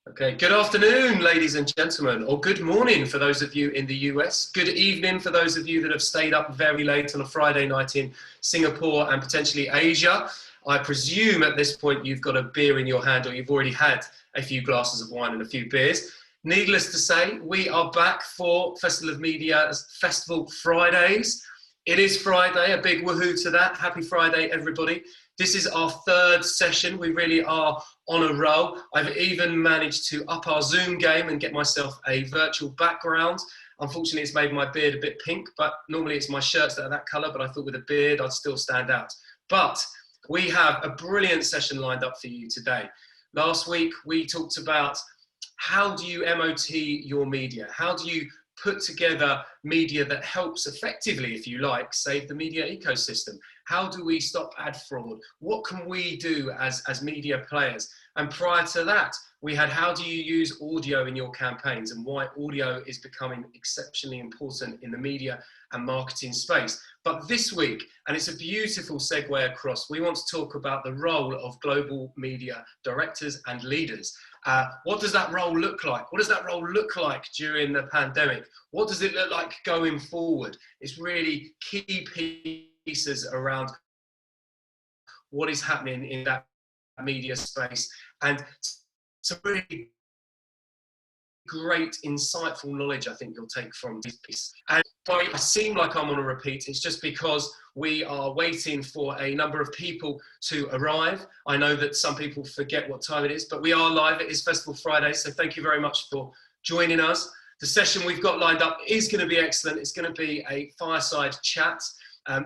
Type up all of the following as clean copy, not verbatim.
Okay, good afternoon, ladies and gentlemen, or good morning for those of you in the US. Good evening for those of you that have stayed up very late on a Friday night in Singapore and potentially Asia. I presume at this point you've got a beer in your hand or you've already had a few glasses of wine and a few beers. Needless to say, we are back for Festival of Media Festival Fridays. It is Friday, a big woohoo to that. Happy Friday, everybody. This is our third session. We really are on a roll. I've even managed to up our Zoom game and get myself a virtual background. Unfortunately, it's made my beard a bit pink, but normally it's my shirts that are that color, but I thought with a beard, I'd still stand out. But we have a brilliant session lined up for you today. Last week, we talked about how do you MOT your media? How do you put together media that helps effectively, if you like, save the media ecosystem? How do we stop ad fraud? What can we do as media players? And prior to that, we had how do you use audio in your campaigns and why audio is becoming exceptionally important in the media and marketing space. But this week, and it's a beautiful segue across, we want to talk about the role of global media directors and leaders. What does that role look like? What does that role look like during the pandemic? What does it look like going forward? It's really key pieces around what is happening in that media space and some really great, insightful knowledge I think you'll take from this piece. And if I seem like I'm on a repeat, it's just because we are waiting for a number of people to arrive. I know that some people forget what time it is, but we are live. It is Festival Friday, so thank you very much for joining us. The session we've got lined up is going to be excellent. It's going to be a fireside chat.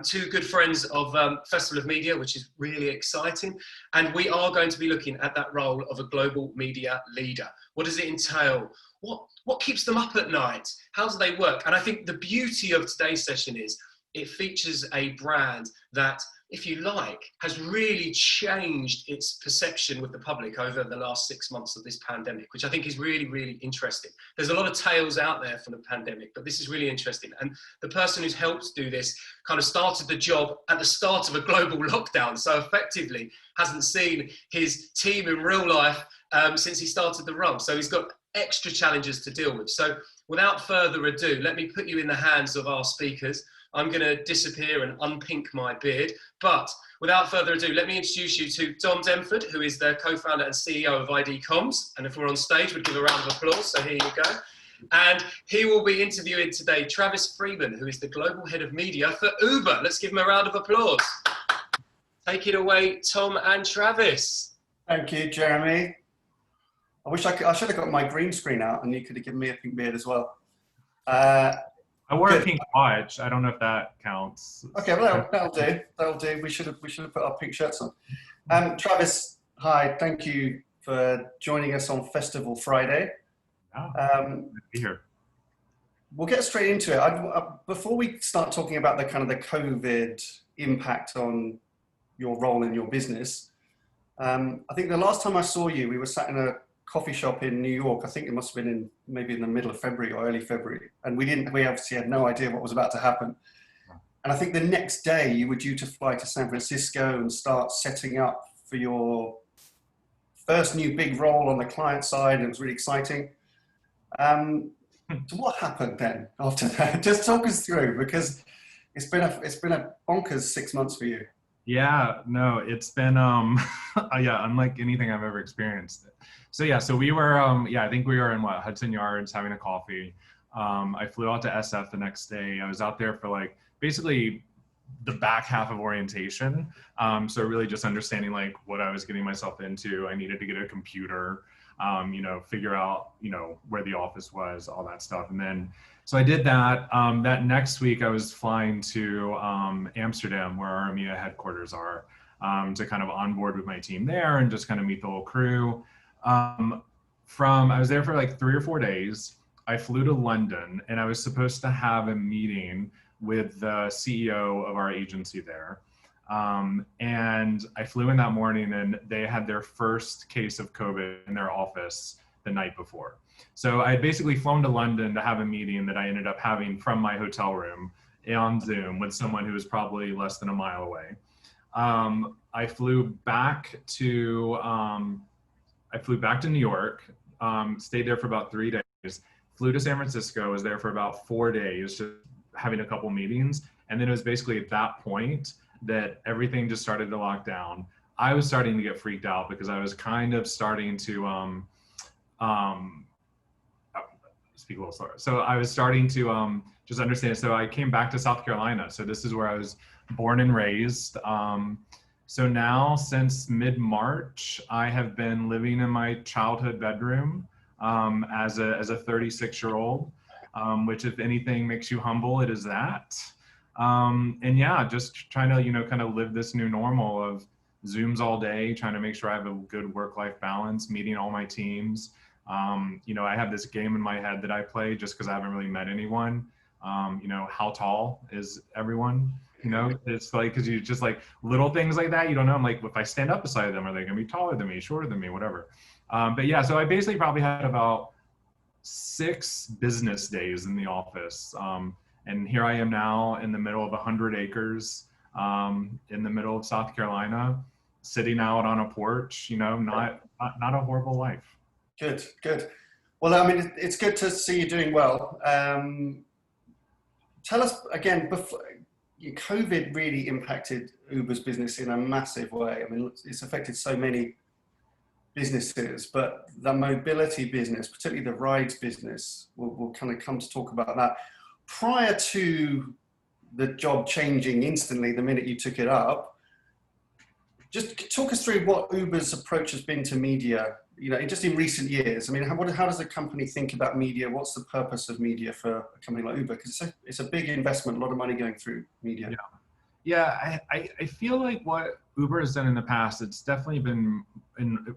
Two good friends of Festival of Media, which is really exciting. And we are going to be looking at that role of a global media leader. What does it entail? What keeps them up at night? How do they work? And I think the beauty of today's session is it features a brand that, if you like, has really changed its perception with the public over the last 6 months of this pandemic, which I think is really, really interesting. There's a lot of tales out there from the pandemic, but this is really interesting. And the person who's helped do this kind of started the job at the start of a global lockdown, so effectively hasn't seen his team in real life since he started the role. So he's got extra challenges to deal with. So without further ado, let me put you in the hands of our speakers. I'm going to disappear and unpink my beard. But without further ado, let me introduce you to Dom Denford, who is the co-founder and CEO of ID Comms. And if we're on stage, we'd give a round of applause. So here you go. And he will be interviewing today Travis Freeman, who is the global head of media for Uber. Let's give him a round of applause. Take it away, Tom and Travis. Thank you, Jeremy. I should have got my green screen out and you could have given me a pink beard as well. I wore a pink watch. I don't know if that counts. Okay, well, that'll do. That'll do. We should have put our pink shirts on. Travis, hi. Thank you for joining us on Festival Friday. Good to be here. We'll get straight into it. Before we start talking about the kind of the COVID impact on your role in your business, I think the last time I saw you, we were sat in a coffee shop in New York. I think it must have been maybe in the middle of February or early February. And we obviously had no idea what was about to happen. And I think the next day you were due to fly to San Francisco and start setting up for your first new big role on the client side. It was really exciting. So what happened then after that? Just talk us through, because it's been a bonkers 6 months for you. Yeah, no, it's been, yeah, unlike anything I've ever experienced. So we were, I think we were in Hudson Yards having a coffee. I flew out to SF the next day. I was out there for basically the back half of orientation. So really just understanding what I was getting myself into. I needed to get a computer, figure out, where the office was, all that stuff. And then, so I did that. That next week I was flying to Amsterdam, where our EMEA headquarters are, to kind of onboard with my team there and just kind of meet the whole crew. I was there for 3 or 4 days. I flew to London and I was supposed to have a meeting with the CEO of our agency there. And I flew in that morning and they had their first case of COVID in their office the night before. So I had basically flown to London to have a meeting that I ended up having from my hotel room on Zoom with someone who was probably less than a mile away. I flew back to New York stayed there for about 3 days, flew to San Francisco, was there for about 4 days, just having a couple meetings. And then it was basically at that point that everything just started to lock down. I was starting to get freaked out because I was kind of starting to speak a little slower. So I was starting to just understand. So I came back to South Carolina. So this is where I was born and raised. So now since mid-March, I have been living in my childhood bedroom as a 36-year-old, which if anything makes you humble, it is that. And yeah, just trying to, you know, kind of live this new normal of Zooms all day, trying to make sure I have a good work-life balance, meeting all my teams. You know, I have this game in my head that I play just because I haven't really met anyone. You know, how tall is everyone? You know, it's like, because you just like little things like that, you don't know. I'm like, if I stand up beside them, are they gonna be taller than me, shorter than me, whatever. But yeah, so I basically probably had about 6 business days in the office. And here I am now in the middle of 100 acres in the middle of South Carolina, sitting out on a porch, you know, not a horrible life. Good, good. Well, I mean, it's good to see you doing well. Tell us again, before, COVID really impacted Uber's business in a massive way. I mean, it's affected so many businesses, but the mobility business, particularly the rides business, we'll kind of come to talk about that. Prior to the job changing instantly the minute you took it up, just talk us through what Uber's approach has been to media, you know, just in recent years. I mean, how does a company think about media? What's the purpose of media for a company like Uber? Because it's a big investment, a lot of money going through media. Yeah, I feel like what Uber has done in the past, it's definitely been,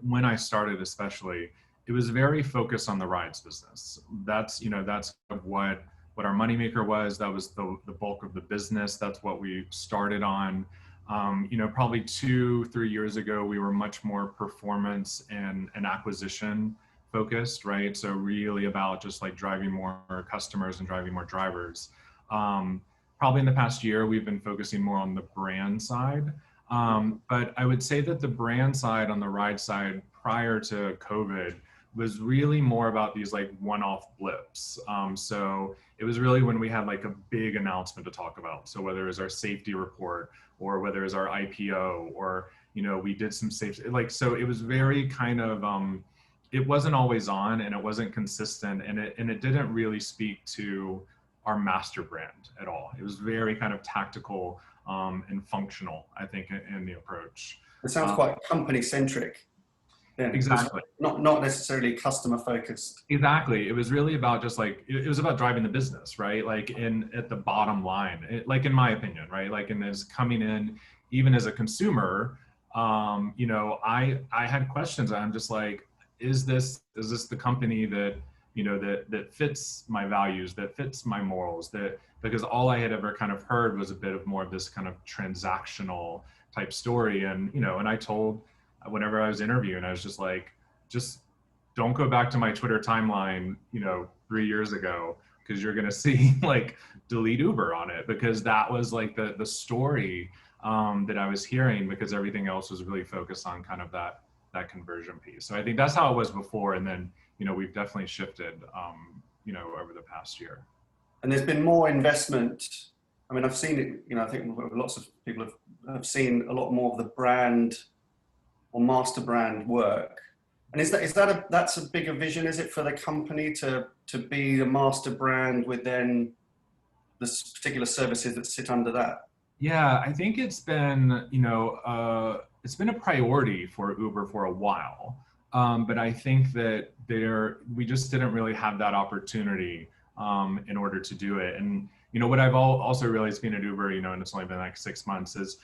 when I started especially, it was very focused on the rides business. That's, you know, that's what our moneymaker was. That was the bulk of the business. That's what we started on. You know, probably 2-3 years ago, we were much more performance and acquisition focused, right? So really about just like driving more customers and driving more drivers. Probably in the past year, we've been focusing more on the brand side. But I would say that the brand side on the ride side prior to COVID was really more about these like one-off blips. So it was really when we had like a big announcement to talk about. So whether it was our safety report or whether it was our IPO or, you know, we did some safety, like, so it was very kind of, it wasn't always on and it wasn't consistent and it didn't really speak to our master brand at all. It was very kind of tactical and functional, I think, in the approach. It sounds quite company centric. Yeah, exactly. Not necessarily customer focused. Exactly. It was really about just like, it was about driving the business, right? Like at the bottom line, like in my opinion, right? Like, and as coming in, even as a consumer, you know, I had questions. I'm just like, is this the company that, you know, that fits my values, that fits my morals, that, because all I had ever kind of heard was a bit of more of this kind of transactional type story. And, you know, and I told, whenever I was interviewing, I was just like, just don't go back to my Twitter timeline, you know, 3 years ago, because you're going to see like delete Uber on it, because that was like the story that I was hearing, because everything else was really focused on kind of that conversion piece. So I think that's how it was before. And then, you know, we've definitely shifted, you know, over the past year. And there's been more investment. I mean, I've seen it, you know, I think lots of people have seen a lot more of the brand or master brand work. And that's a bigger vision, is it, for the company to be the master brand with then the particular services that sit under that? Yeah, I think it's been, you know, it's been a priority for Uber for a while. But I think that we just didn't really have that opportunity in order to do it. And, you know, what I've also realized being at Uber, you know, and it's only been like 6 months, is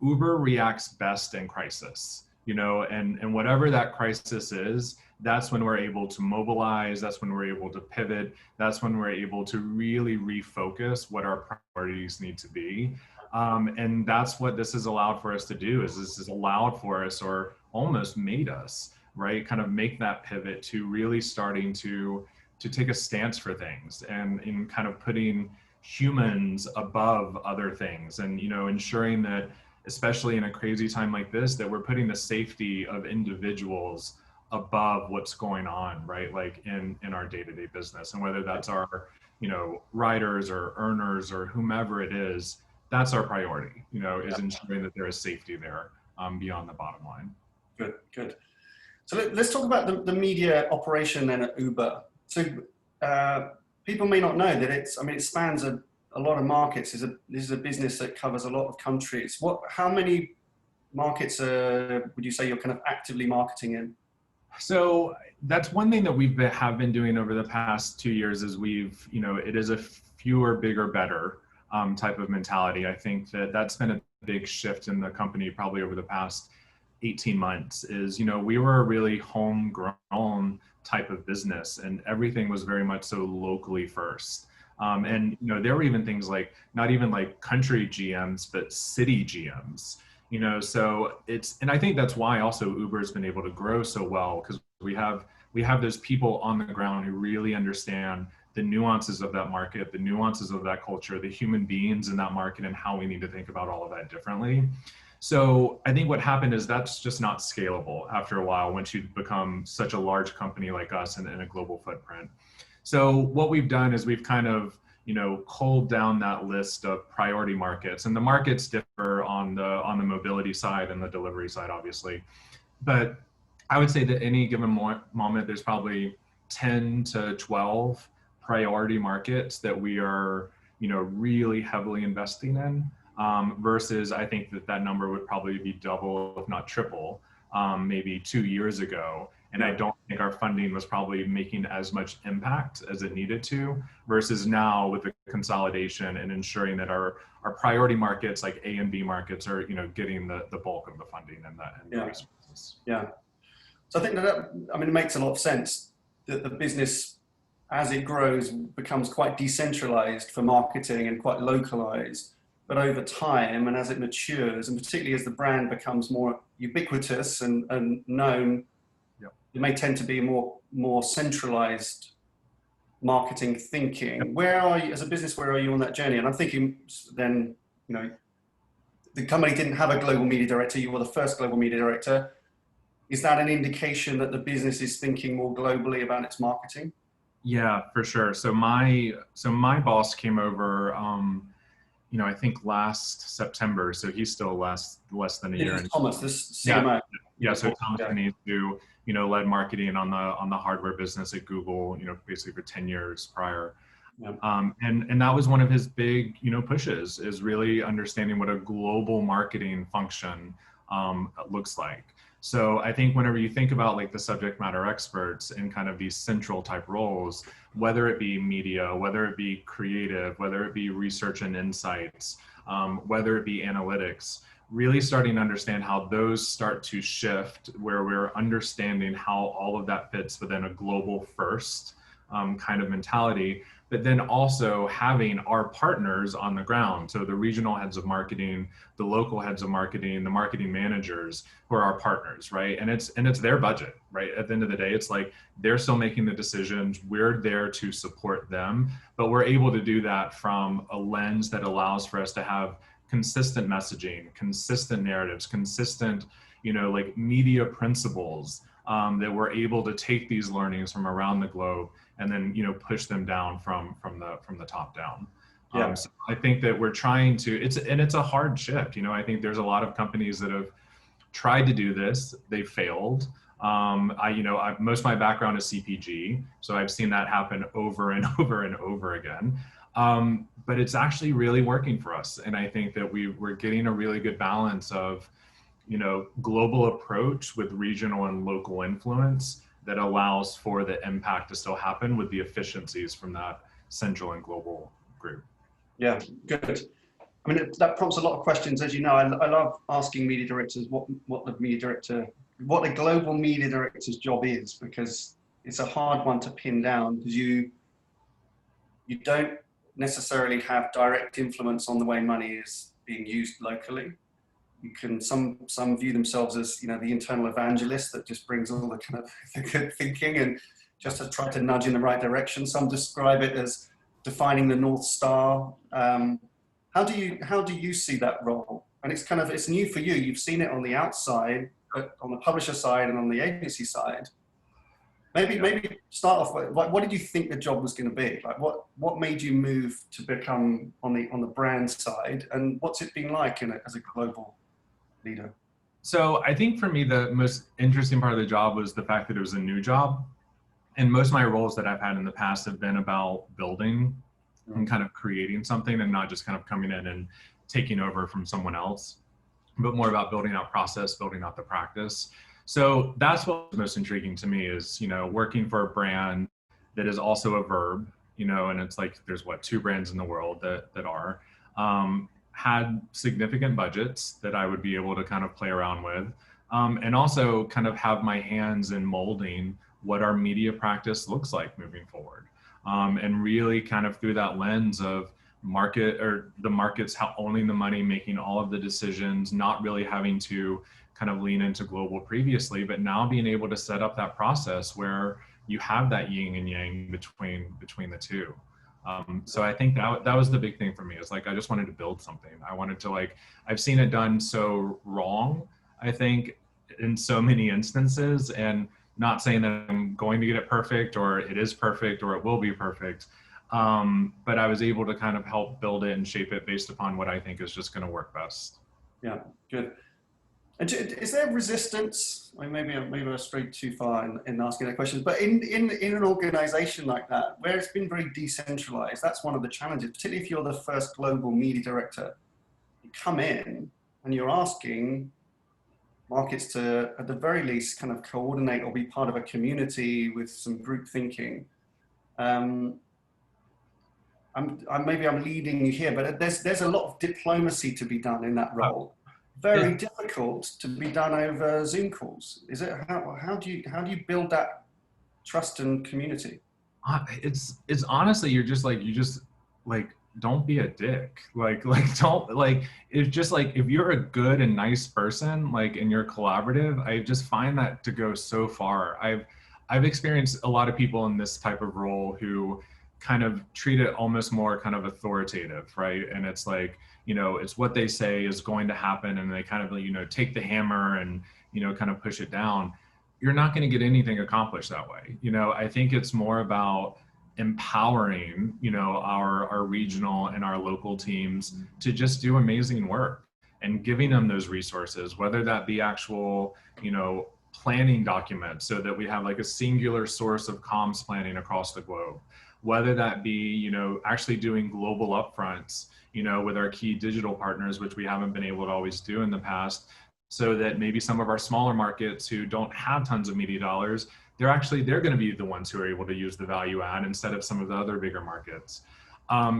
Uber reacts best in crisis. You know, and whatever that crisis is, that's when we're able to mobilize, that's when we're able to pivot, that's when we're able to really refocus what our priorities need to be. And that's what this has allowed for us to do, is this has allowed for us, or almost made us, right, kind of make that pivot to really starting to take a stance for things and in kind of putting humans above other things, and, you know, ensuring that, especially in a crazy time like this, that we're putting the safety of individuals above what's going on, right? Like in our day-to-day business, and whether that's our, riders or earners or whomever it is, that's our priority, is ensuring that there is safety there beyond the bottom line. Good, good. So let's talk about the media operation then at Uber. So people may not know that it spans a lot of markets. This is a business that covers a lot of countries. How many markets would you say you're kind of actively marketing in? So that's one thing that have been doing over the past 2 years is it is a fewer, bigger, better type of mentality. I think that's been a big shift in the company probably over the past 18 months is, we were a really homegrown type of business and everything was very much so locally first. And there were even things like, not even like country GMs, but city GMs. So and I think that's why also Uber has been able to grow so well, because we have those people on the ground who really understand the nuances of that market, the nuances of that culture, the human beings in that market, and how we need to think about all of that differently. So I think what happened is that's just not scalable after a while once you become such a large company like us and a global footprint. So what we've done is we've kind of culled down that list of priority markets, and the markets differ on the mobility side and the delivery side, obviously. But I would say that any given moment, there's probably 10 to 12 priority markets that we are, really heavily investing in. Versus I think that number would probably be double, if not triple, maybe 2 years ago. And I don't think our funding was probably making as much impact as it needed to, versus now with the consolidation and ensuring that our priority markets like A and B markets are, getting the bulk of the funding and the resources. Yeah. So I think it makes a lot of sense that the business, as it grows, becomes quite decentralized for marketing and quite localized. But over time, and as it matures, and particularly as the brand becomes more ubiquitous and known, it may tend to be more centralized marketing thinking. Where are you as a business? Where are you on that journey? And I'm thinking then, the company didn't have a global media director. You were the first global media director. Is that an indication that the business is thinking more globally about its marketing? Yeah, for sure. So my boss came over, I think last September. So he's still less than a year. Thomas, this CMO. Yeah. So Thomas Penny, who led marketing on the hardware business at Google, basically for 10 years prior. Yep. And that was one of his big, pushes, is really understanding what a global marketing function looks like. So I think whenever you think about like the subject matter experts in kind of these central type roles, whether it be media, whether it be creative, whether it be research and insights, whether it be analytics, really starting to understand how those start to shift, where we're understanding how all of that fits within a global first kind of mentality, but then also having our partners on the ground. So the regional heads of marketing, the local heads of marketing, the marketing managers who are our partners, right? And it's their budget, right? At the end of the day, it's like they're still making the decisions. We're there to support them, but we're able to do that from a lens that allows for us to have consistent messaging, consistent narratives, consistent, like media principles, that we're able to take these learnings from around the globe and then, push them down from the top down. Yeah. So I think that we're trying to, it's a hard shift. I think there's a lot of companies that have tried to do this. They failed. Most of my background is CPG, so I've seen that happen over and over and over again. But it's actually really working for us. And I think that we're getting a really good balance of, global approach with regional and local influence that allows for the impact to still happen with the efficiencies from that central and global group. Yeah, good. That prompts a lot of questions. As you know, I love asking media directors what a global media director's job is, because it's a hard one to pin down, because you don't necessarily have direct influence on the way money is being used locally. You can, some view themselves as, the internal evangelist that just brings all the kind of the good thinking and just to try to nudge in the right direction. Some describe it as defining the North Star. How do you see that role? And it's new for you. You've seen it on the outside, but on the publisher side and on the agency side. Maybe start off with, like, what did you think the job was going to be? Like, what made you move to become on the brand side, and what's it been like as a global leader? So I think for me, the most interesting part of the job was the fact that it was a new job. And most of my roles that I've had in the past have been about building and kind of creating something, and not just kind of coming in and taking over from someone else, but more about building out process, building out the practice. So that's what's most intriguing to me is, working for a brand that is also a verb, and it's like, there's two brands in the world that are, had significant budgets that I would be able to kind of play around with, and also kind of have my hands in molding what our media practice looks like moving forward. And really kind of through that lens of the markets owning the money, making all of the decisions, not really having to kind of lean into global previously, but now being able to set up that process where you have that yin and yang between the two. So I think that was the big thing for me. Is like, I just wanted to build something. I wanted to I've seen it done so wrong, I think, in so many instances, and not saying that I'm going to get it perfect or it is perfect or it will be perfect. But I was able to kind of help build it and shape it based upon what I think is just going to work best. Yeah, good. And is there resistance? I mean, maybe I strayed too far in asking that question, but in an organization like that, where it's been very decentralized, that's one of the challenges, particularly if you're the first global media director. You come in and you're asking markets to, at the very least, kind of coordinate or be part of a community with some group thinking. Maybe I'm leading you here, but there's a lot of diplomacy to be done in that role. Very difficult to be done over Zoom calls. Is it? How do you build that trust and community? It's honestly, you just don't be a dick. It's just if you're a good and nice person, and you're collaborative, I just find that to go so far. I've experienced a lot of people in this type of role who kind of treat it almost more kind of authoritative, right? And it's it's what they say is going to happen, and they kind of take the hammer and kind of push it down. You're not going to get anything accomplished that way. I think it's more about empowering our regional and our local teams to just do amazing work, and giving them those resources, whether that be actual planning documents so that we have a singular source of comms planning across the globe, whether that be actually doing global upfronts with our key digital partners, which we haven't been able to always do in the past, so that maybe some of our smaller markets who don't have tons of media dollars, they're going to be the ones who are able to use the value add instead of some of the other bigger markets.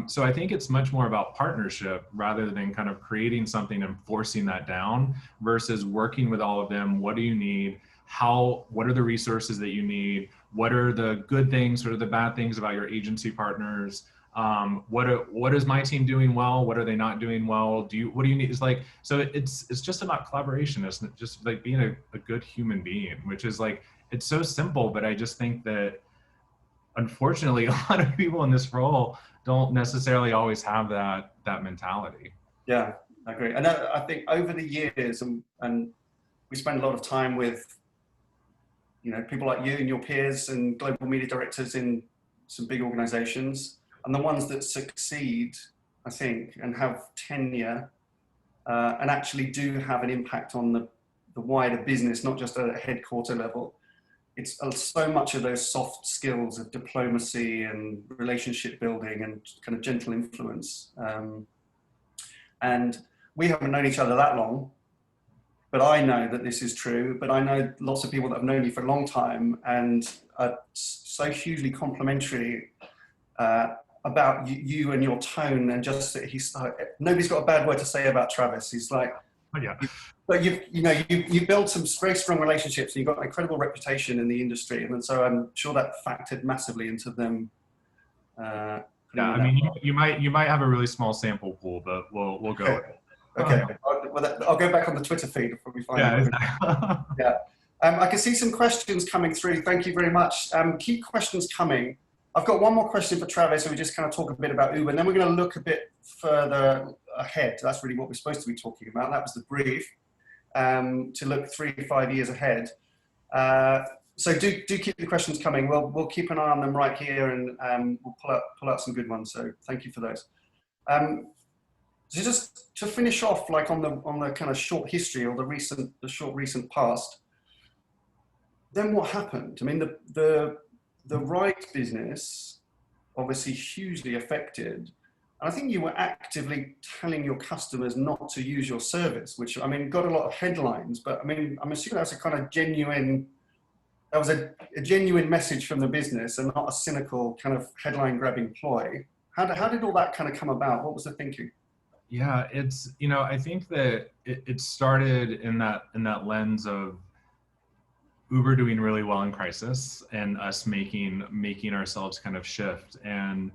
So I think it's much more about partnership rather than kind of creating something and forcing that down, versus working with all of them. What do you need? What are the resources that you need? What are the good things? What are the bad things about your agency partners? What is my team doing well? What are they not doing well? What do you need? So it's just about collaboration. It's just being a good human being, which is it's so simple, but I just think that unfortunately a lot of people in this role don't necessarily always have that mentality. Yeah, I agree. And I think over the years, and we spend a lot of time with people like you and your peers and global media directors in some big organizations, and the ones that succeed, I think, and have tenure and actually do have an impact on the wider business, not just at a headquarter level. It's so much of those soft skills of diplomacy and relationship building and kind of gentle influence. And we haven't known each other that long, but I know that this is true. But I know lots of people that have known you for a long time and are so hugely complimentary about you and your tone, and just that nobody's got a bad word to say about Travis. He's like, oh, yeah. But you built some very strong relationships, and you've got an incredible reputation in the industry, and so I'm sure that factored massively into them. Yeah, I mean, you might have a really small sample pool, but we'll go with it. Okay, I'll go back on the Twitter feed before we find it. Exactly. Yeah, I can see some questions coming through. Thank you very much. Keep questions coming. I've got one more question for Travis, so we just kind of talk a bit about Uber, and then we're going to look a bit further ahead. That's really what we're supposed to be talking about. That was the brief, to look 3 to 5 years ahead. So do keep the questions coming. We'll keep an eye on them right here, and we'll pull out some good ones. So thank you for those. So just to finish off, like on the kind of short history or the short recent past, then what happened? I mean, the ride business obviously hugely affected. And I think you were actively telling your customers not to use your service, which, I mean, got a lot of headlines, but I mean, I'm assuming that's a kind of genuine, that was a genuine message from the business and not a cynical kind of headline grabbing ploy. How did all that kind of come about? What was the thinking? Yeah, it's, you know, I think that it started in that lens of Uber doing really well in crisis and us making ourselves kind of shift. And,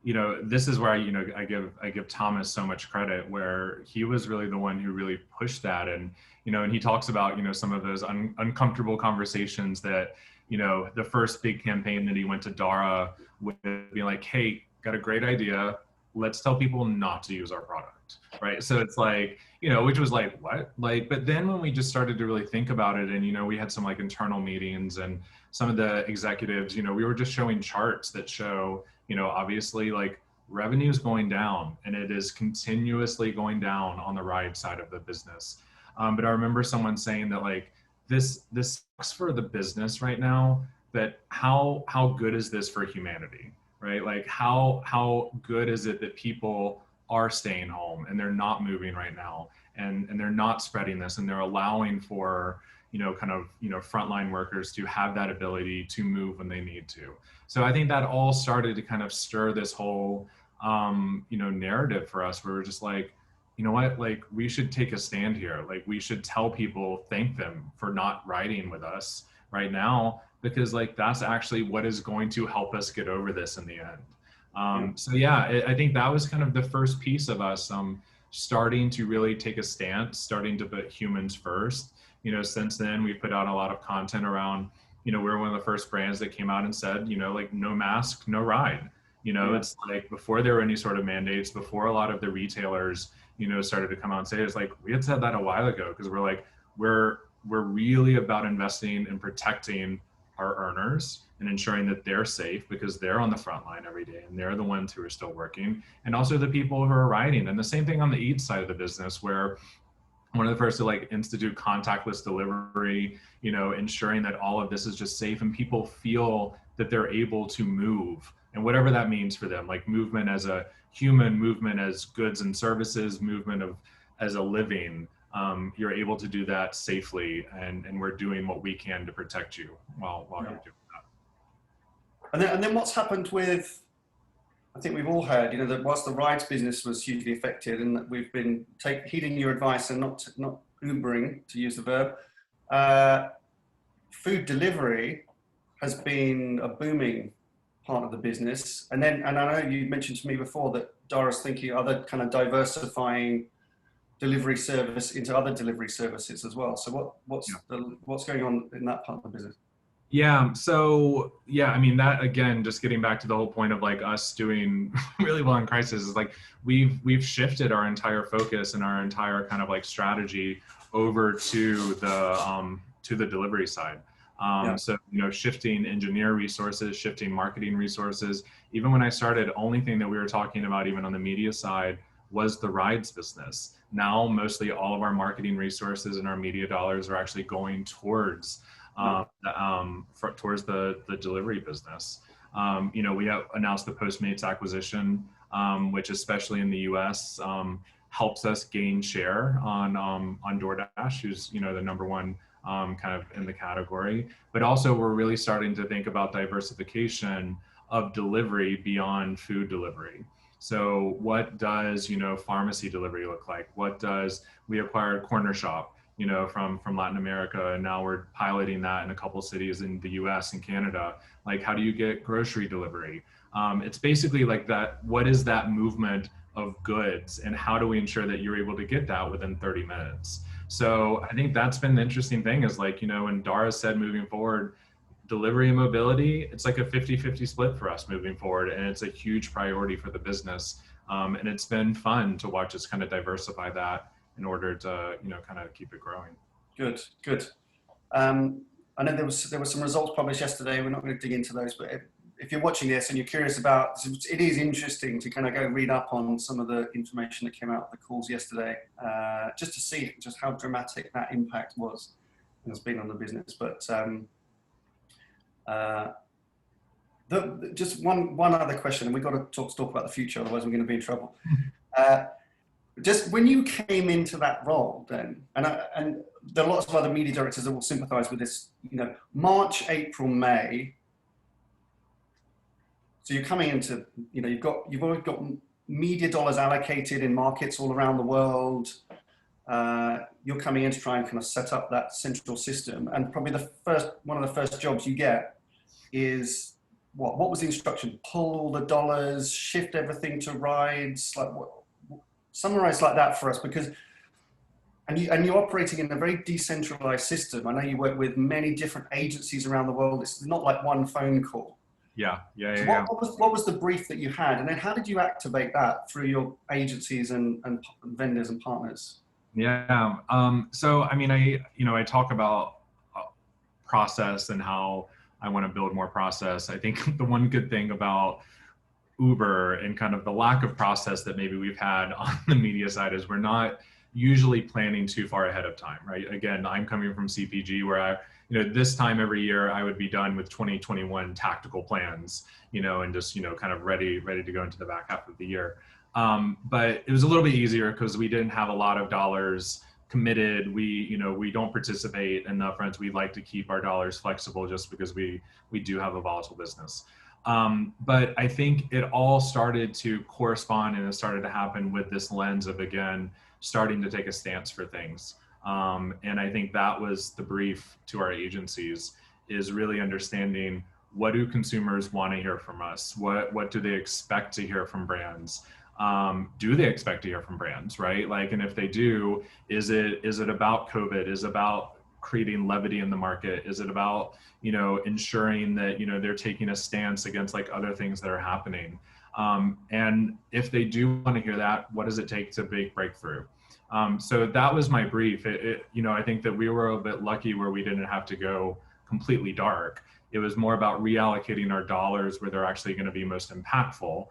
you know, this is where I give Thomas so much credit, where he was really the one who really pushed that. And, you know, and he talks about, you know, some of those uncomfortable conversations that, you know, the first big campaign that he went to Dara with, being like, hey, got a great idea. Let's tell people not to use our product, right? So it's like, you know, which was like, what? Like, but then when we just started to really think about it, and, you know, we had some like internal meetings, and some of the executives, you know, we were just showing charts that show, you know, obviously like revenue is going down, and it is continuously going down on the ride side of the business. But I remember someone saying that like, this sucks for the business right now, but how good is this for humanity? Right? Like how good is it that people are staying home and they're not moving right now, and they're not spreading this, and they're allowing for, you know, kind of, you know, frontline workers to have that ability to move when they need to. So I think that all started to kind of stir this whole, you know, narrative for us, where we're just like, you know what, like we should take a stand here. Like we should tell people, thank them for not riding with us right now, because like that's actually what is going to help us get over this in the end. So yeah, I think that was kind of the first piece of us starting to really take a stance, starting to put humans first. You know, since then we've put out a lot of content around, you know, we're one of the first brands that came out and said, you know, like no mask, no ride. You know, it's like before there were any sort of mandates, before a lot of the retailers, you know, started to come out and say, it's like, we had said that a while ago, because we're like, we're really about investing and protecting our earners and ensuring that they're safe, because they're on the front line every day and they're the ones who are still working, and also the people who are riding. And the same thing on the Eats side of the business, where one of the first to like institute contactless delivery, you know, ensuring that all of this is just safe and people feel that they're able to move, and whatever that means for them, like movement as a human, movement as goods and services, movement of as a living. You're able to do that safely, and we're doing what we can to protect you while you're doing that. And then what's happened with, I think we've all heard, you know, that whilst the rides business was hugely affected, and that we've been heeding your advice and not Ubering, to use the verb, food delivery has been a booming part of the business. And I know you mentioned to me before that Dara's thinking other kind of diversifying delivery service into other delivery services as well. So what's going on in that part of the business? Yeah. So yeah, I mean, that again, just getting back to the whole point of like us doing really well in crisis, is like we've shifted our entire focus and our entire kind of like strategy over to the delivery side. So, you know, shifting engineer resources, shifting marketing resources. Even when I started, only thing that we were talking about, even on the media side, was the rides business. Now, mostly all of our marketing resources and our media dollars are actually going towards towards the delivery business. You know, we have announced the Postmates acquisition, which especially in the US helps us gain share on DoorDash, who's, you know, the number one kind of in the category. But also we're really starting to think about diversification of delivery beyond food delivery. So what does, you know, pharmacy delivery look like? What does, we acquired Corner Shop, you know, from Latin America, and now we're piloting that in a couple cities in the US and Canada. Like, how do you get grocery delivery? It's basically like that, what is that movement of goods, and how do we ensure that you're able to get that within 30 minutes? So I think that's been the interesting thing, is like, you know, when Dara said moving forward, delivery and mobility, it's like a 50-50 split for us moving forward, and it's a huge priority for the business. And it's been fun to watch us kind of diversify that in order to, you know, kind of keep it growing. Good. I know there were some results published yesterday. We're not going to dig into those, but if you're watching this and you're curious about, it is interesting to kind of go read up on some of the information that came out of the calls yesterday, just to see just how dramatic that impact was and has been on the business. But just one other question, and we've got to talk about the future, otherwise we're going to be in trouble. Just when you came into that role then, and there are lots of other media directors that will sympathize with this, March, April, May. So you're coming into, you've already got media dollars allocated in markets all around the world. You're coming in to try and kind of set up that central system. And probably one of the first jobs you get is what was the instruction? Pull all the dollars, shift everything to rides, like what? Summarize like that for us, because you're operating in a very decentralized system. I know you work with many different agencies around the world. It's not like one phone call. Yeah. What was the brief that you had, and then how did you activate that through your agencies and vendors and partners? Yeah. So I mean, I talk about process and how I want to build more process. I think the one good thing about Uber and kind of the lack of process that maybe we've had on the media side is we're not usually planning too far ahead of time, right? Again, I'm coming from CPG where this time every year I would be done with 2021 tactical plans, and just, kind of ready to go into the back half of the year. But it was a little bit easier because we didn't have a lot of dollars committed. We don't participate in the upfronts. We like to keep our dollars flexible just because we do have a volatile business. But I think it all started to correspond and it started to happen with this lens of, again, starting to take a stance for things. And I think that was the brief to our agencies, is really understanding, what do consumers want to hear from us? What do they expect to hear from brands? Do they expect to hear from brands, right? Like, and if they do, is it about COVID? Is it about creating levity in the market? Is it about, ensuring that, they're taking a stance against like other things that are happening? And if they do want to hear that, what does it take to make breakthrough? So that was my brief. I think that we were a bit lucky where we didn't have to go completely dark. It was more about reallocating our dollars where they're actually going to be most impactful,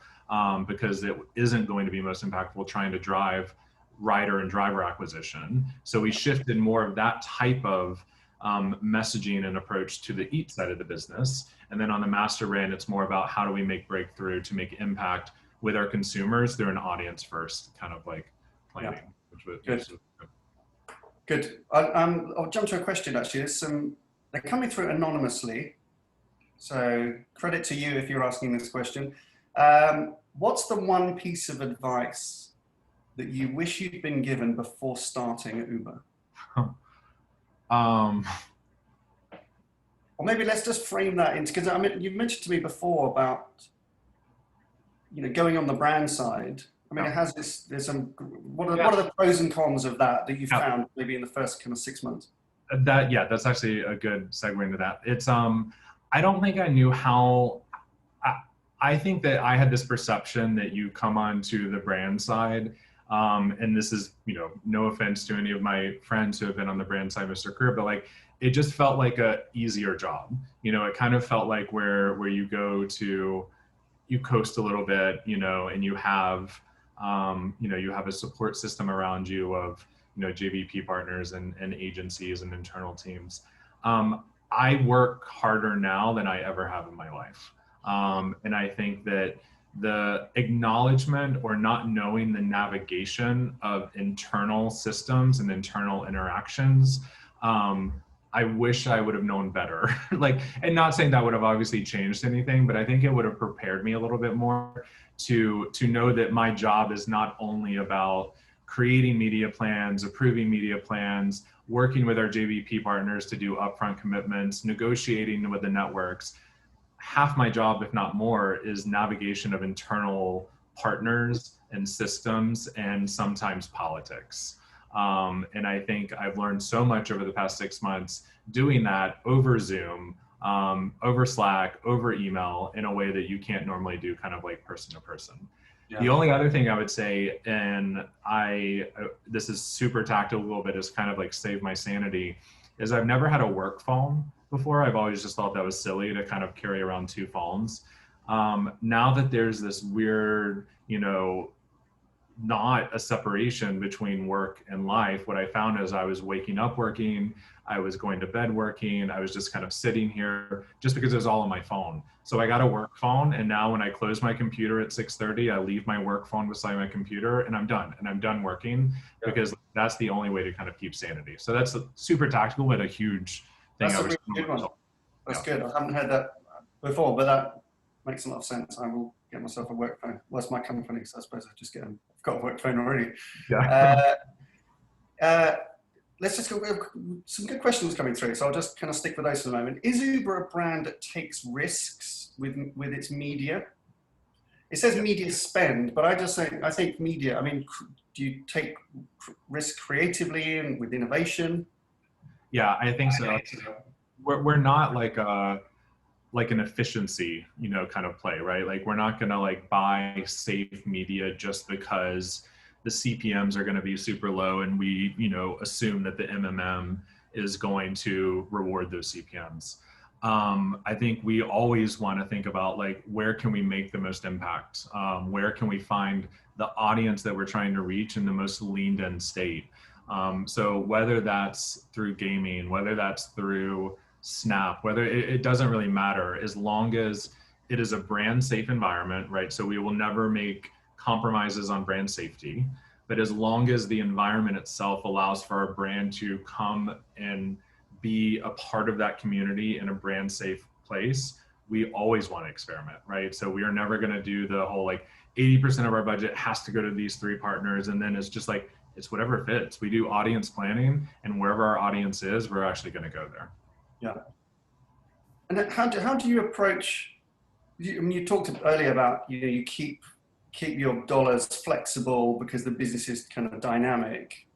because it isn't going to be most impactful trying to drive rider and driver acquisition. So we shifted more of that type of messaging and approach to the Eat side of the business. And then on the master brand, it's more about how do we make breakthrough to make impact with our consumers through an audience first kind of like planning. Yeah. Good. I'll jump to a question actually. They're coming through anonymously. So credit to you if you're asking this question. What's the one piece of advice that you wish you'd been given before starting at Uber? Or maybe let's just frame that into, because I mean, you've mentioned to me before about, going on the brand side. I mean, it has there's some, what are the pros and cons of that you found maybe in the first kind of 6 months? That's actually a good segue into that. It's, I don't think I knew how, I think that I had this perception that you come onto the brand side, and this is, no offense to any of my friends who have been on the brand side of their career, but like, it just felt like a easier job. It kind of felt like where you go to, you coast a little bit, and you have, you have a support system around you of, JVP partners and agencies and internal teams. I work harder now than I ever have in my life. And I think that the acknowledgement or not knowing the navigation of internal systems and internal interactions, I wish I would have known better. And not saying that would have obviously changed anything, but I think it would have prepared me a little bit more to know that my job is not only about creating media plans, approving media plans, working with our JVP partners to do upfront commitments, negotiating with the networks. Half my job, if not more, is navigation of internal partners and systems and sometimes politics. And I think I've learned so much over the past 6 months doing that over Zoom, over Slack, over email in a way that you can't normally do kind of like person to person. Yeah. The only other thing I would say, and this is super tactical, but it's kind of like save my sanity, is I've never had a work phone. before. I've always just thought that was silly to kind of carry around two phones. Now that there's this weird, not a separation between work and life, what I found is I was waking up working, I was going to bed working, I was just kind of sitting here just because it was all on my phone. So I got a work phone, and now when I close my computer at 6:30, I leave my work phone beside my computer and I'm done working, because that's the only way to kind of keep sanity. So that's a super tactical, but a huge thing. That's a really good one. That's good. I haven't heard that before, but that makes a lot of sense. I will get myself a work phone. Well, it's my company, so I suppose I've got a work phone already. Yeah. Let's just go. Some good questions coming through, so I'll just kind of stick with those for the moment. Is Uber a brand that takes risks with its media? It says media spend, but I think media. I mean, do you take risk creatively and with innovation? Yeah, I think so. We're not like an efficiency, kind of play, right? Like we're not gonna like buy safe media just because the CPMs are going to be super low and we, assume that the MMM is going to reward those CPMs. I think we always want to think about like, where can we make the most impact? Where can we find the audience that we're trying to reach in the most leaned in state? So whether that's through gaming, whether that's through Snap, whether it doesn't really matter, as long as it is a brand safe environment, right? So we will never make compromises on brand safety, but as long as the environment itself allows for our brand to come and be a part of that community in a brand safe place, we always want to experiment, right? So we are never going to do the whole like 80% of our budget has to go to these 3 partners, and then it's just like, it's whatever fits. We do audience planning, and wherever our audience is, we're actually going to go there. Yeah. And how do you approach? You talked earlier about you keep your dollars flexible because the business is kind of dynamic.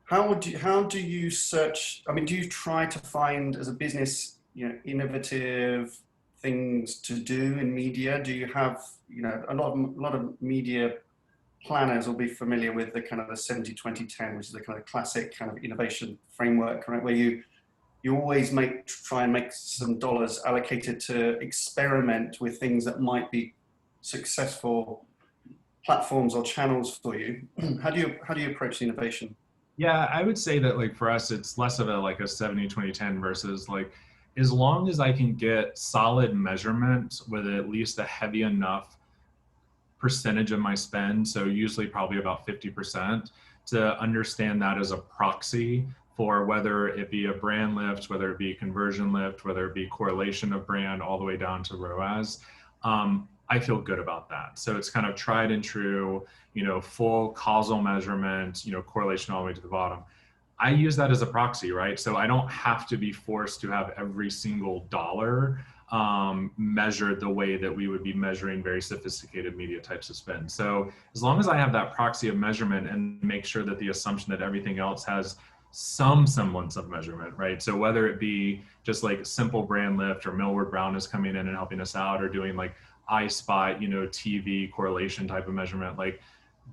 How do you search? I mean, do you try to find as a business, innovative things to do in media? Do you have, a lot of media planners will be familiar with the kind of the 70-20-10, which is the kind of classic kind of innovation framework, right? Where you always try and make some dollars allocated to experiment with things that might be successful platforms or channels for you. How do you approach the innovation? Yeah, I would say that like for us, it's less of a 70-20-10 versus like, as long as I can get solid measurement with at least a heavy enough percentage of my spend, so usually probably about 50%, to understand that as a proxy for whether it be a brand lift, whether it be conversion lift, whether it be correlation of brand all the way down to ROAS. I feel good about that. So it's kind of tried and true, full causal measurement, correlation all the way to the bottom. I use that as a proxy, right? So I don't have to be forced to have every single dollar measured the way that we would be measuring very sophisticated media types of spend. So as long as I have that proxy of measurement and make sure that the assumption that everything else has some semblance of measurement, right? So whether it be just like simple brand lift, or Millward Brown is coming in and helping us out, or doing like iSpot, TV correlation type of measurement, like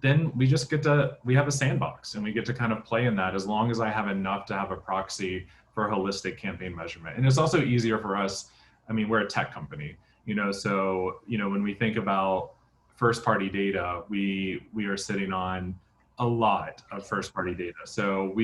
then we have a sandbox and we get to kind of play in that, as long as I have enough to have a proxy for holistic campaign measurement. And it's also easier for us. I mean, we're a tech company, so, when we think about first party data, we are sitting on a lot of first party data. So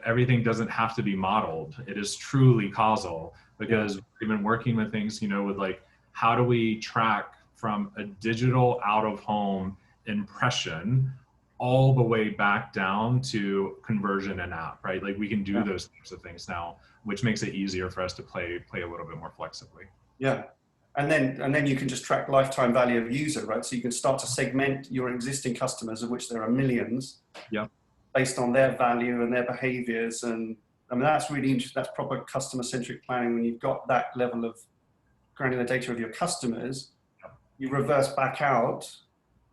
everything doesn't have to be modeled. It is truly causal, because we've been working with things, with like, how do we track from a digital out of home impression all the way back down to conversion and app, right? Like we can do those types of things now, which makes it easier for us to play a little bit more flexibly. Yeah. And then you can just track lifetime value of user, right? So you can start to segment your existing customers, of which there are millions, based on their value and their behaviors. And I mean, that's really interesting. That's proper customer centric planning. When you've got that level of granular data of your customers, you reverse back out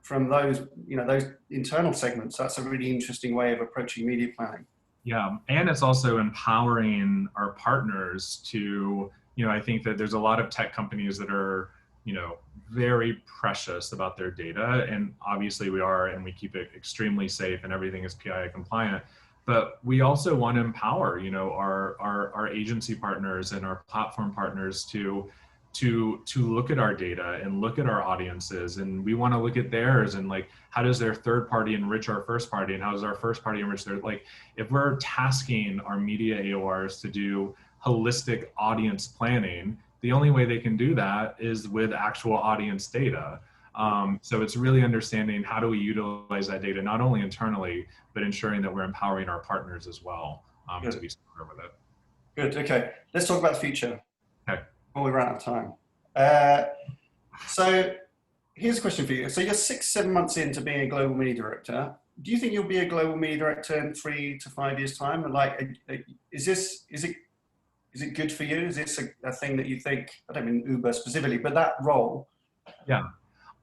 from those, those internal segments. That's a really interesting way of approaching media planning. Yeah, and it's also empowering our partners to, I think that there's a lot of tech companies that are, very precious about their data, and obviously we are, and we keep it extremely safe and everything is PII compliant. But we also want to empower, you know, our agency partners and our platform partners to look at our data and look at our audiences, and we want to look at theirs, and like, how does their third party enrich our first party, and how does our first party enrich their, like, if we're tasking our media AORs to do holistic audience planning, the only way they can do that is with actual audience data. So it's really understanding how do we utilize that data, not only internally, but ensuring that we're empowering our partners as well, to be smarter with it. Good. Okay. Let's talk about the future. Okay. Before we run out of time. So here's a question for you. So you're 6-7 months into being a global media director. Do you think you'll be a global media director in 3 to 5 years' time? And like, is it good for you? Is this a thing that you think, I don't mean Uber specifically, but that role? Yeah.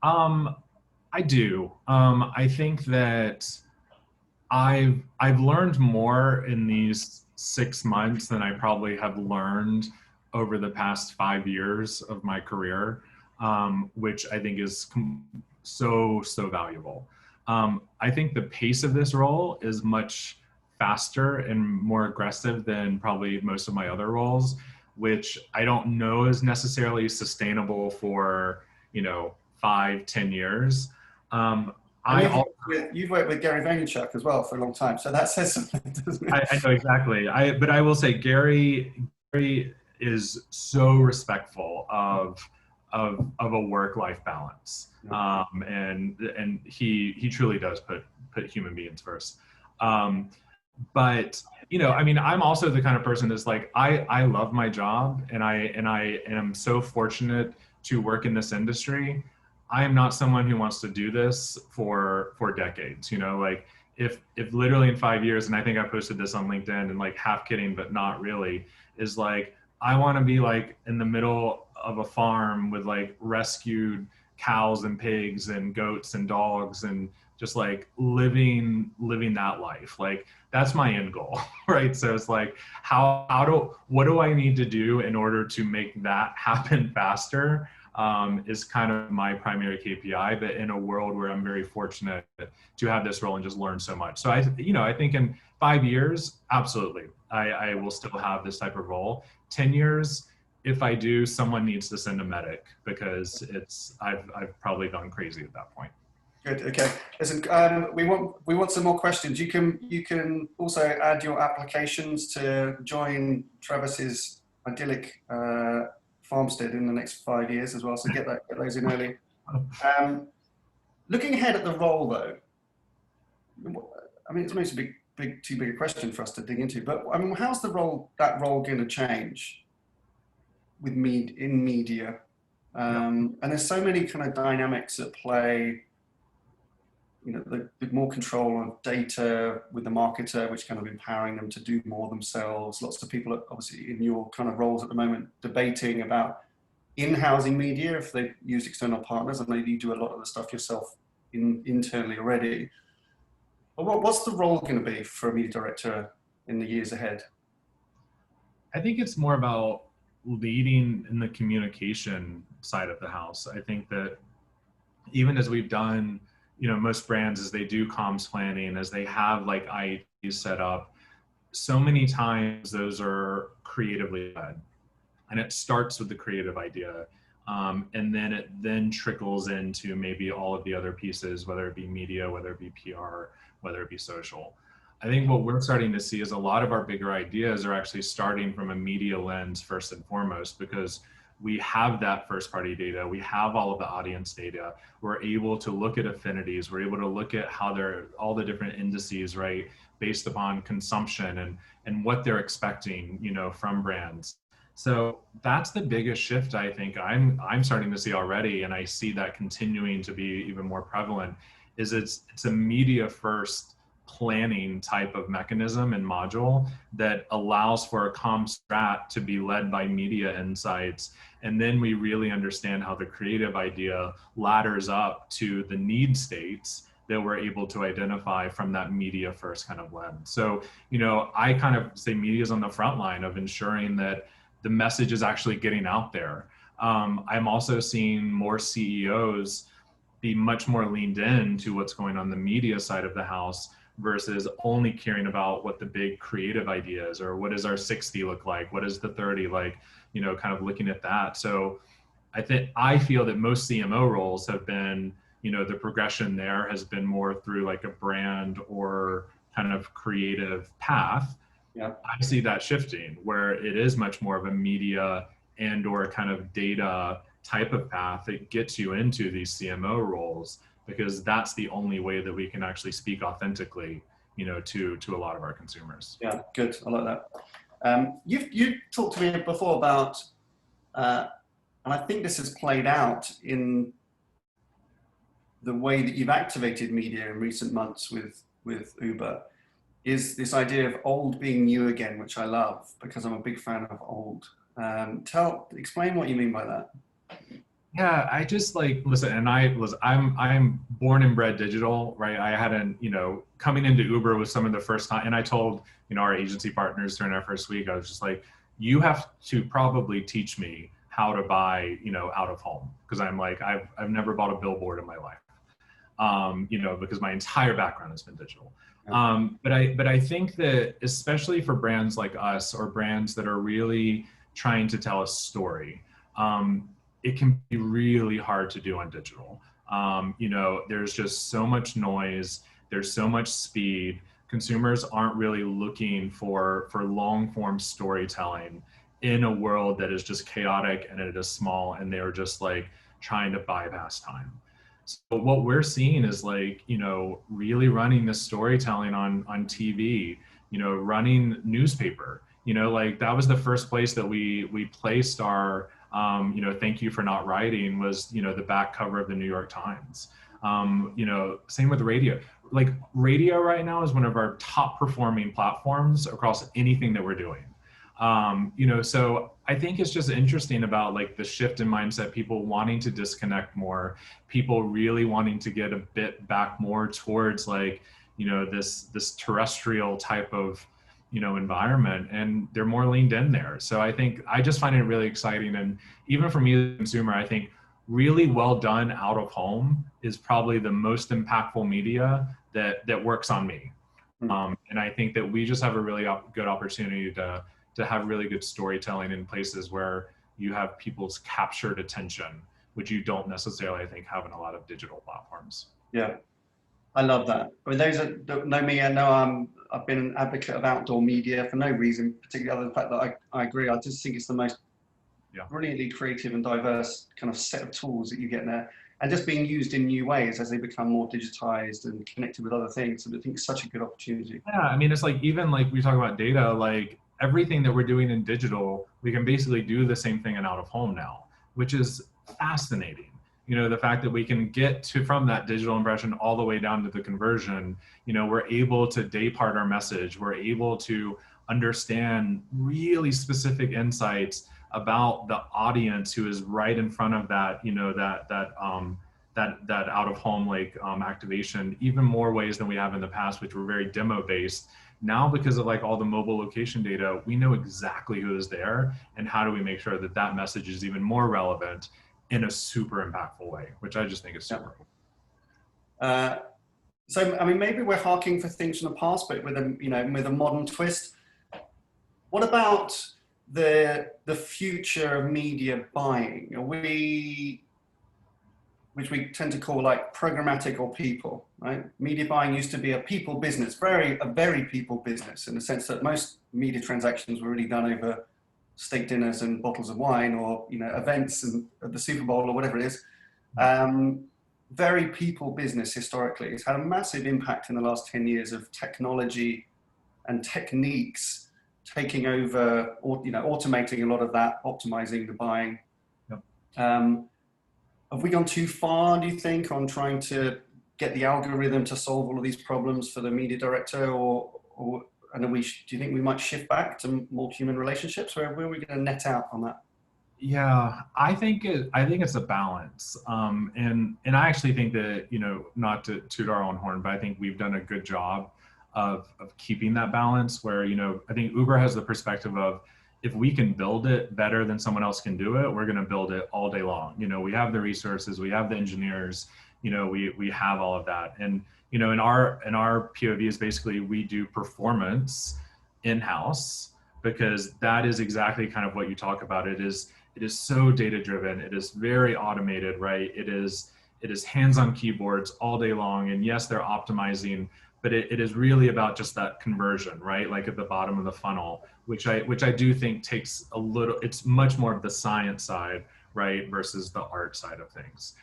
I do. I think that I've learned more in these 6 months than I probably have learned over the past 5 years of my career, which I think is so valuable. I think the pace of this role is much faster and more aggressive than probably most of my other roles, which I don't know is necessarily sustainable for, you know, 5-10 years. You've worked with Gary Vaynerchuk as well for a long time, so that says something, doesn't it? I know exactly. But I will say Gary is so respectful of a work-life balance, and he truly does put human beings first. But you know, I mean, I'm also the kind of person that's like, I love my job, and I am so fortunate to work in this industry. I am not someone who wants to do this for decades, you know, like if literally in 5 years, and I think I posted this on LinkedIn, and like half kidding, but not really, is like, I want to be like in the middle of a farm with like rescued cows and pigs and goats and dogs, and just like living that life. Like that's my end goal, right? So it's like, what do I need to do in order to make that happen faster? Is kind of my primary KPI, but in a world where I'm very fortunate to have this role and just learn so much. So I think in 5 years, absolutely, I will still have this type of role. 10 years, if I do, someone needs to send a medic, because I've probably gone crazy at that point. Good. Okay. Listen, we want some more questions. You can also add your applications to join Travis's idyllic farmstead in the next 5 years as well. So get those in early. Looking ahead at the role, though, I mean, it's maybe too big a question for us to dig into. But I mean, how's that role going to change in media? And there's so many kind of dynamics at play. You know, the more control on data with the marketer, which kind of empowering them to do more themselves. Lots of people, obviously, in your kind of roles at the moment, debating about in-housing media if they use external partners. I know you do a lot of the stuff yourself internally already. But what's the role going to be for a media director in the years ahead? I think it's more about leading in the communication side of the house. I think that even as we've done, you know, most brands, as they do comms planning, as they have like IEPs set up, so many times those are creatively led, and it starts with the creative idea. And then it then trickles into maybe all of the other pieces, whether it be media, whether it be PR, whether it be social. I think what we're starting to see is a lot of our bigger ideas are actually starting from a media lens first and foremost, because we have that first party data, we have all of the audience data, we're able to look at affinities, we're able to look at how they're all the different indices, right, based upon consumption and what they're expecting, you know, from brands. So that's the biggest shift I think I'm starting to see already, and I see that continuing to be even more prevalent, is it's a media first planning type of mechanism and module that allows for a comm strat to be led by media insights. And then we really understand how the creative idea ladders up to the need states that we're able to identify from that media first kind of lens. So, you know, I kind of say media is on the front line of ensuring that the message is actually getting out there. I'm also seeing more CEOs be much more leaned in to what's going on the media side of the house, versus only caring about what the big creative ideas or what does our 60 look like, what is the 30 like, you know, kind of looking at that. So I feel that most CMO roles have been, you know, the progression there has been more through like a brand or kind of creative path. Yeah. I see that shifting where it is much more of a media and or kind of data type of path that gets you into these CMO roles, because that's the only way that we can actually speak authentically, you know, to a lot of our consumers. Yeah, good. I like that. You talked to me before about, and I think this has played out in the way that you've activated media in recent months with Uber, is this idea of old being new again, which I love because I'm a big fan of old. Explain what you mean by that. Yeah, I just like, listen, and I'm born and bred digital, right? I hadn't, you know, coming into Uber was some of the first time, and I told, you know, our agency partners during our first week, I was just like, you have to probably teach me how to buy, you know, out of home. Cause I'm like, I've never bought a billboard in my life. You know, because my entire background has been digital. But I think that especially for brands like us or brands that are really trying to tell a story, it can be really hard to do on digital. You know, there's just so much noise, there's so much speed. Consumers aren't really looking for long form storytelling in a world that is just chaotic and it is small and they're just like trying to bypass time. So what we're seeing is like, you know, really running the storytelling on TV, you know, running newspaper, you know, like that was the first place that we placed our, you know, thank you for not writing was, you know, the back cover of the New York Times. You know, same with radio. Like radio right now is one of our top performing platforms across anything that we're doing. You know, so I think it's just interesting about like the shift in mindset, people wanting to disconnect more, people really wanting to get a bit back more towards like, you know, this terrestrial type of, you know, environment, and they're more leaned in there. So I think I just find it really exciting. And even for me as a consumer, I think really well done out of home is probably the most impactful media that works on me. And I think that we just have a really good opportunity to have really good storytelling in places where you have people's captured attention, which you don't necessarily, I think, have in a lot of digital platforms. Yeah, I love that. I mean, those that don't know me, I know I've been an advocate of outdoor media for no reason, particularly other than the fact that I agree. I just think it's the most brilliantly creative and diverse kind of set of tools that you get there, and just being used in new ways as they become more digitized and connected with other things. So I think it's such a good opportunity. Yeah, I mean, it's like, even like we talk about data, like everything that we're doing in digital, we can basically do the same thing in out of home now, which is fascinating. You know, the fact that we can get to from that digital impression all the way down to the conversion, you know, we're able to day part our message. We're able to understand really specific insights about the audience who is right in front of that, you know, that out of home like activation, even more ways than we have in the past, which were very demo based. Now, because of like all the mobile location data, we know exactly who is there and how do we make sure that that message is even more relevant in a super impactful way, which I just think is super cool. So, I mean, maybe we're harking for things from the past, but with a, you know, with a modern twist. What about the future of media buying? Are we, which we tend to call like programmatic or people, right? Media buying used to be a people business, a very people business, in the sense that most media transactions were really done over steak dinners and bottles of wine, or, you know, events and at the Super Bowl or whatever it is. Very people business historically. It's had a massive impact in the last 10 years of technology and techniques taking over, or, you know, automating a lot of that, optimizing the buying. Yep. Have we gone too far, do you think, on trying to get the algorithm to solve all of these problems for the media director, and do you think we might shift back to more human relationships? Where are we going to net out on that? Yeah, I think it's a balance, and I actually think that, you know, not to toot our own horn, but I think we've done a good job of keeping that balance. Where, you know, I think Uber has the perspective of, if we can build it better than someone else can do it, we're going to build it all day long. You know, we have the resources, we have the engineers, you know, we have all of that. And, you know, in our POV is basically we do performance in-house, because that is exactly kind of what you talk about. It is so data driven. It is very automated, right? It is hands on keyboards all day long. And yes, they're optimizing, but it is really about just that conversion, right? Like at the bottom of the funnel, which I do think takes a little, it's much more of the science side, right? Versus the art side of things.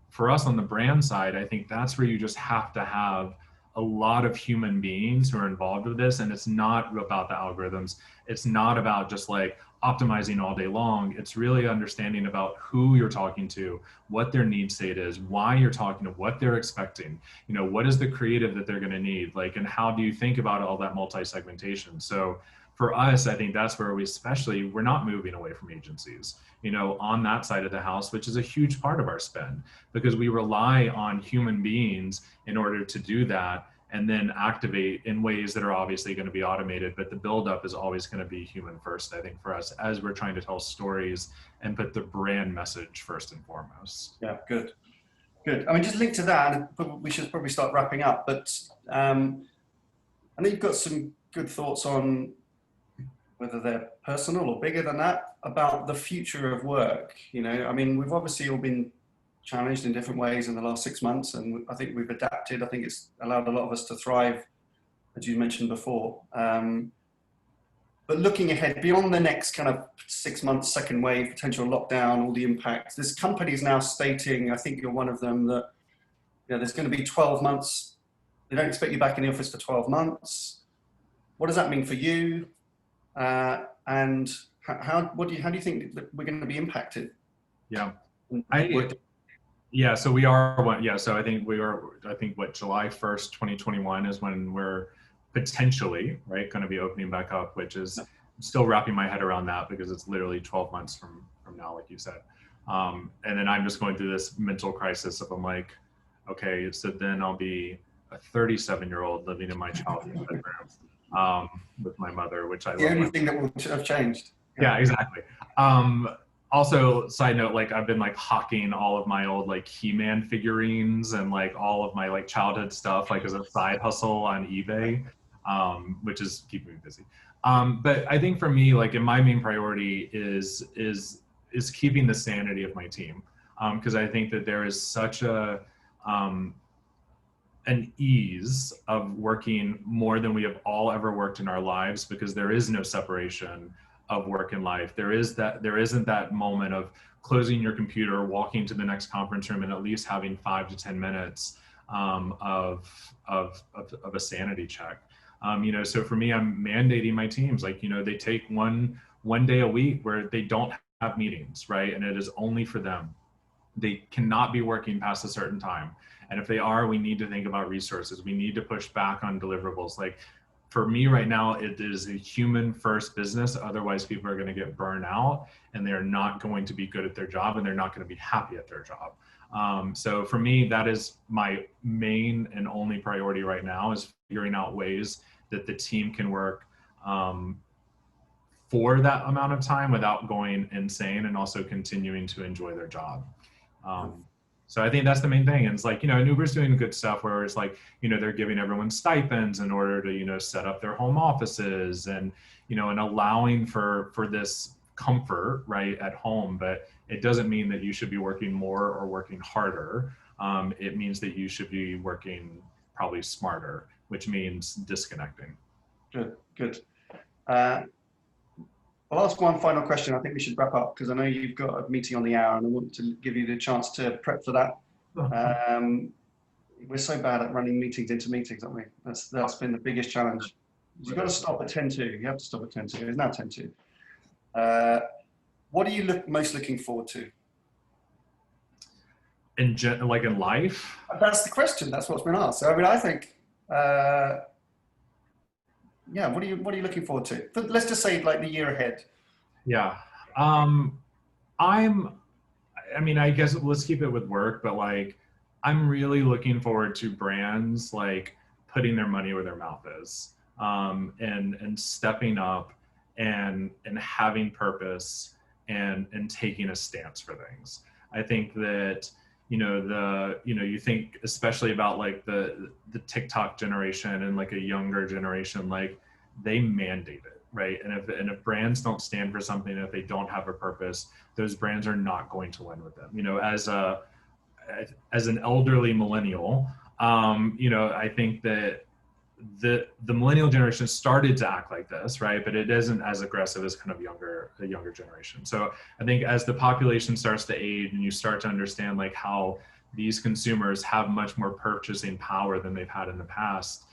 For us on the brand side, I think that's where you just have to have a lot of human beings who are involved with this. And it's not about the algorithms. It's not about just like optimizing all day long. It's really understanding about who you're talking to, what their need state is, why you're talking to, what they're expecting, you know, what is the creative that they're going to need, like, and how do you think about all that multi-segmentation? So for us, I think that's where we're not moving away from agencies, you know, on that side of the house, which is a huge part of our spend, because we rely on human beings in order to do that, and then activate in ways that are obviously going to be automated, but the buildup is always going to be human first, I think, for us, as we're trying to tell stories and put the brand message first and foremost. Yeah, good. I mean, just linked to that, and we should probably start wrapping up, but I know you've got some good thoughts on whether they're personal or bigger than that, about the future of work. You know, I mean, we've obviously all been challenged in different ways in the last 6 months, and I think we've adapted. I think it's allowed a lot of us to thrive, as you mentioned before. But looking ahead beyond the next kind of 6 months, second wave, potential lockdown, all the impacts, this company is now stating, I think you're one of them, that, you know, there's going to be 12 months. They don't expect you back in the office for 12 months. What does that mean for you? And how do you think that we're going to be impacted? Yeah. Yeah, so we are one. Yeah, so I think what, July 1st, 2021 is when we're potentially, right, going to be opening back up, which is still wrapping my head around that, because it's literally 12 months from now, like you said. And then I'm just going through this mental crisis of, I'm like, okay, so then I'll be a 37-year-old living in my childhood bedroom with my mother, which I love. The only thing that will have changed. Yeah, exactly. Also, side note, like I've been like hawking all of my old like He-Man figurines and like all of my like childhood stuff, like as a side hustle on eBay, which is keeping me busy. But I think for me, like, my main priority is keeping the sanity of my team, because I think that there is such an ease of working more than we have all ever worked in our lives, because there is no separation of work and life. There isn't that moment of closing your computer, walking to the next conference room, and at least having 5 to 10 minutes of a sanity check. You know, so for me, I'm mandating my teams, like, you know, they take one day a week where they don't have meetings, right? And it is only for them. They cannot be working past a certain time. And if they are, we need to think about resources. We need to push back on deliverables. Like, for me right now, it is a human first business. Otherwise, people are going to get burned out, and they're not going to be good at their job, and they're not going to be happy at their job. So for me, that is my main and only priority right now, is figuring out ways that the team can work for that amount of time without going insane, and also continuing to enjoy their job. So I think that's the main thing. And it's like, you know, and Uber's doing good stuff where it's like, you know, they're giving everyone stipends in order to, you know, set up their home offices, and, you know, and allowing for this comfort, right, at home. But it doesn't mean that you should be working more or working harder. It means that you should be working probably smarter, which means disconnecting. Good. I'll ask one final question. I think we should wrap up, because I know you've got a meeting on the hour, and I want to give you the chance to prep for that. We're so bad at running meetings into meetings, aren't we? That's been the biggest challenge. You've got to stop at 10:02. You have to stop at 10:02. It's now 10:02. What are you most looking forward to? Like in life? That's the question. That's what's been asked. So I mean, I think, yeah. What are you looking forward to? Let's just say like the year ahead. Yeah. I mean, I guess let's keep it with work, but like, I'm really looking forward to brands like putting their money where their mouth is, and stepping up and having purpose and taking a stance for things. I think that, you think especially about like the TikTok generation and like a younger generation, like they mandate it, right? And if brands don't stand for something, if they don't have a purpose, those brands are not going to win with them. As an elderly millennial, I think that the millennial generation started to act like this, right? But it isn't as aggressive as kind of the younger generation. So I think as the population starts to age and you start to understand like how these consumers have much more purchasing power than they've had in the past,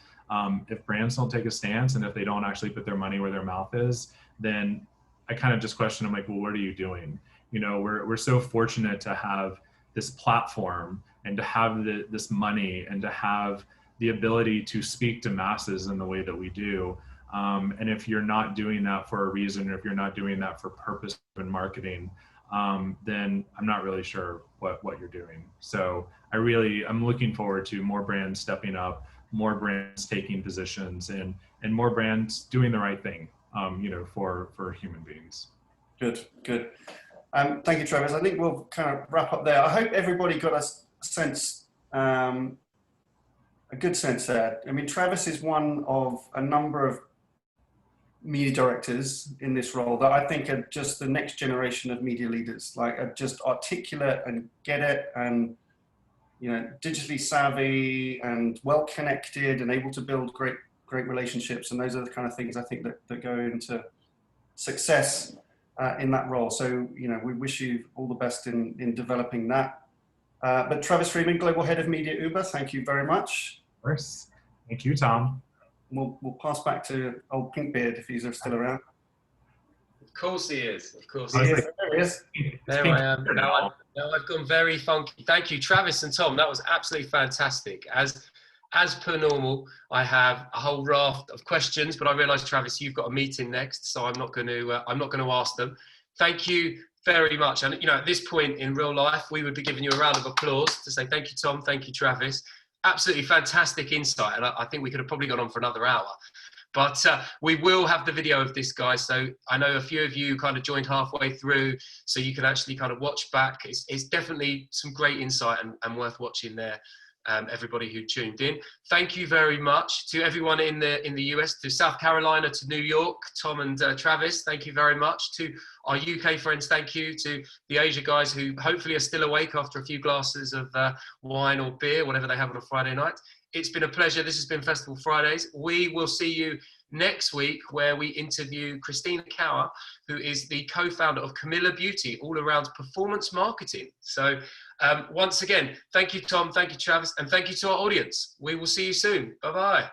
if brands don't take a stance and if they don't actually put their money where their mouth is, then I kind of just question, I'm like, well, what are you doing? We're so fortunate to have this platform and to have this money and to have the ability to speak to masses in the way that we do. And if you're not doing that for a reason, or if you're not doing that for purpose-driven marketing, then I'm not really sure what you're doing. So I'm looking forward to more brands stepping up, more brands taking positions, and more brands doing the right thing, for human beings. Good. Thank you, Travis. I think we'll kind of wrap up there. I hope everybody got a sense, a good sense there. I mean, Travis is one of a number of media directors in this role that I think are just the next generation of media leaders, like are just articulate and get it, and digitally savvy and well connected and able to build great relationships. And those are the kind of things I think that go into success in that role. So we wish you all the best in developing that. But Travis Freeman, Global Head of Media Uber, thank you very much. Of course. Thank you, Tom. We'll pass back to old Pinkbeard if he's still around. Of course he is. Of course He he is. is. There he is. There I am. Now I've gone very funky. Thank you, Travis and Tom. That was absolutely fantastic. As per normal, I have a whole raft of questions, but I realise, Travis, you've got a meeting next, so I'm not going to ask them. Thank you very much. And at this point in real life, we would be giving you a round of applause to say thank you, Tom. Thank you, Travis. Absolutely fantastic insight, and I think we could have probably gone on for another hour. But we will have the video of this, guys. So I know a few of you kind of joined halfway through, so you can actually kind of watch back. It's definitely some great insight and worth watching there. Everybody who tuned in, thank you very much to everyone in the US, to South Carolina, to New York, Tom and Travis, thank you very much. To our UK friends, thank you. To the Asia guys who hopefully are still awake after a few glasses of wine or beer, whatever they have on a Friday night. It's been a pleasure. This has been Festival Fridays. We will see you next week, where we interview Christina Cower, who is the co-founder of Camilla Beauty, all around performance marketing. So once again, thank you, Tom, thank you, Travis, and thank you to our audience. We will see you soon. Bye-bye.